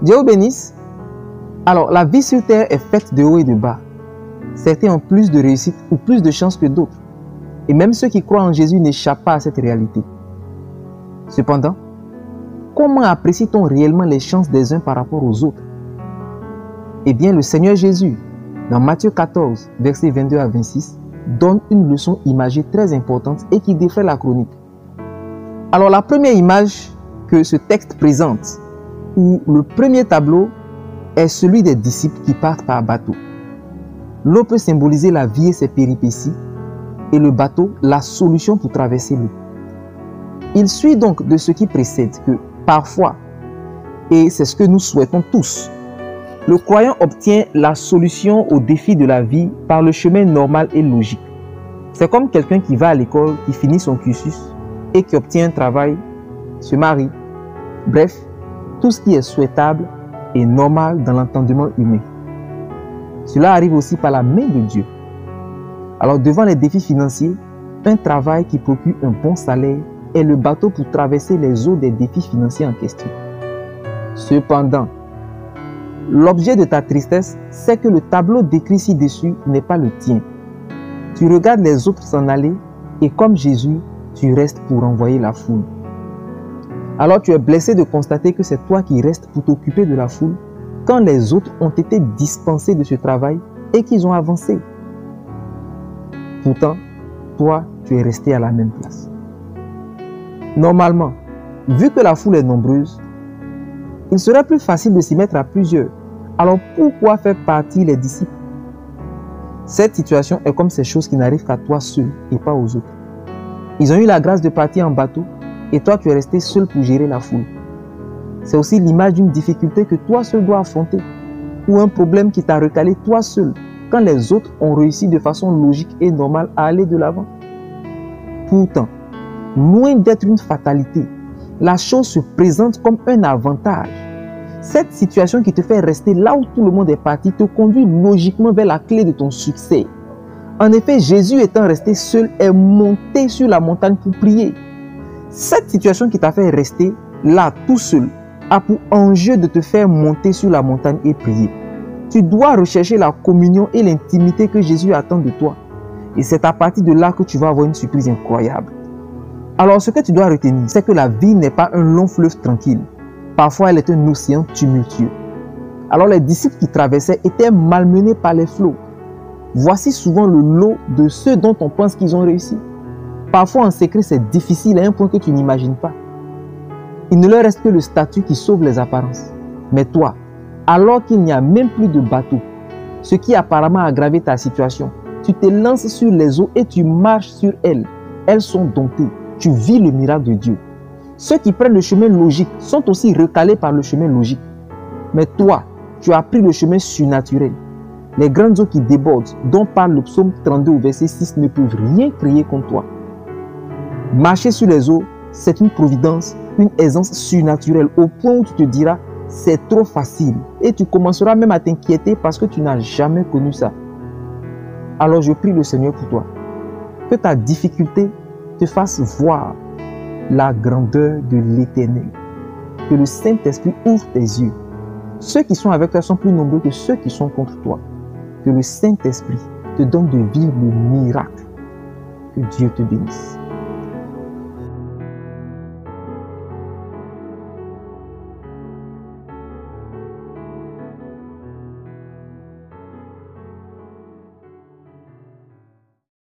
Dieu vous bénisse. Alors, la vie sur terre est faite de haut et de bas. Certains ont plus de réussite ou plus de chance que d'autres. Et même ceux qui croient en Jésus n'échappent pas à cette réalité. Cependant, comment apprécie-t-on réellement les chances des uns par rapport aux autres? Eh bien, le Seigneur Jésus, dans Matthieu 14, versets 22 à 26, donne une leçon imagée très importante et qui défraie la chronique. Alors, la première image que ce texte présente, ou le premier tableau, est celui des disciples qui partent par bateau. L'eau peut symboliser la vie et ses péripéties, et le bateau, la solution pour traverser l'eau. Il suit donc de ce qui précède que, parfois, et c'est ce que nous souhaitons tous, le croyant obtient la solution au défi de la vie par le chemin normal et logique. C'est comme quelqu'un qui va à l'école, qui finit son cursus et qui obtient un travail, se marie. Bref, tout ce qui est souhaitable et normal dans l'entendement humain. Cela arrive aussi par la main de Dieu. Alors devant les défis financiers, un travail qui procure un bon salaire est le bateau pour traverser les eaux des défis financiers en question. Cependant, l'objet de ta tristesse, c'est que le tableau décrit ci-dessus n'est pas le tien. Tu regardes les autres s'en aller et comme Jésus, tu restes pour envoyer la foule. Alors tu es blessé de constater que c'est toi qui restes pour t'occuper de la foule quand les autres ont été dispensés de ce travail et qu'ils ont avancé. Pourtant, toi, tu es resté à la même place. Normalement, vu que la foule est nombreuse, il serait plus facile de s'y mettre à plusieurs. Alors pourquoi faire partie les disciples? Cette situation est comme ces choses qui n'arrivent qu'à toi seul et pas aux autres. Ils ont eu la grâce de partir en bateau et toi tu es resté seul pour gérer la foule. C'est aussi l'image d'une difficulté que toi seul dois affronter ou un problème qui t'a recalé toi seul quand les autres ont réussi de façon logique et normale à aller de l'avant. Pourtant, loin d'être une fatalité, la chose se présente comme un avantage. Cette situation qui te fait rester là où tout le monde est parti te conduit logiquement vers la clé de ton succès. En effet, Jésus étant resté seul est monté sur la montagne pour prier. Cette situation qui t'a fait rester là tout seul a pour enjeu de te faire monter sur la montagne et prier. Tu dois rechercher la communion et l'intimité que Jésus attend de toi. Et c'est à partir de là que tu vas avoir une surprise incroyable. Alors ce que tu dois retenir, c'est que la vie n'est pas un long fleuve tranquille. Parfois, elle est un océan tumultueux. Alors les disciples qui traversaient étaient malmenés par les flots. Voici souvent le lot de ceux dont on pense qu'ils ont réussi. Parfois en secret, c'est difficile à un point que tu n'imagines pas. Il ne leur reste que le statut qui sauve les apparences. Mais toi, alors qu'il n'y a même plus de bateau, ce qui apparemment a aggravé ta situation, tu te lances sur les eaux et tu marches sur elles. Elles sont domptées. Tu vis le miracle de Dieu. Ceux qui prennent le chemin logique sont aussi recalés par le chemin logique. Mais toi, tu as pris le chemin surnaturel. Les grandes eaux qui débordent, dont parle le psaume 32 au verset 6, ne peuvent rien créer contre toi. Marcher sur les eaux, c'est une providence, une aisance surnaturelle au point où tu te diras, c'est trop facile. Et tu commenceras même à t'inquiéter parce que tu n'as jamais connu ça. Alors je prie le Seigneur pour toi. Que ta difficulté te fasse voir la grandeur de l'Éternel. Que le Saint-Esprit ouvre tes yeux. Ceux qui sont avec toi sont plus nombreux que ceux qui sont contre toi. Que le Saint-Esprit te donne de vivre le miracle. Que Dieu te bénisse.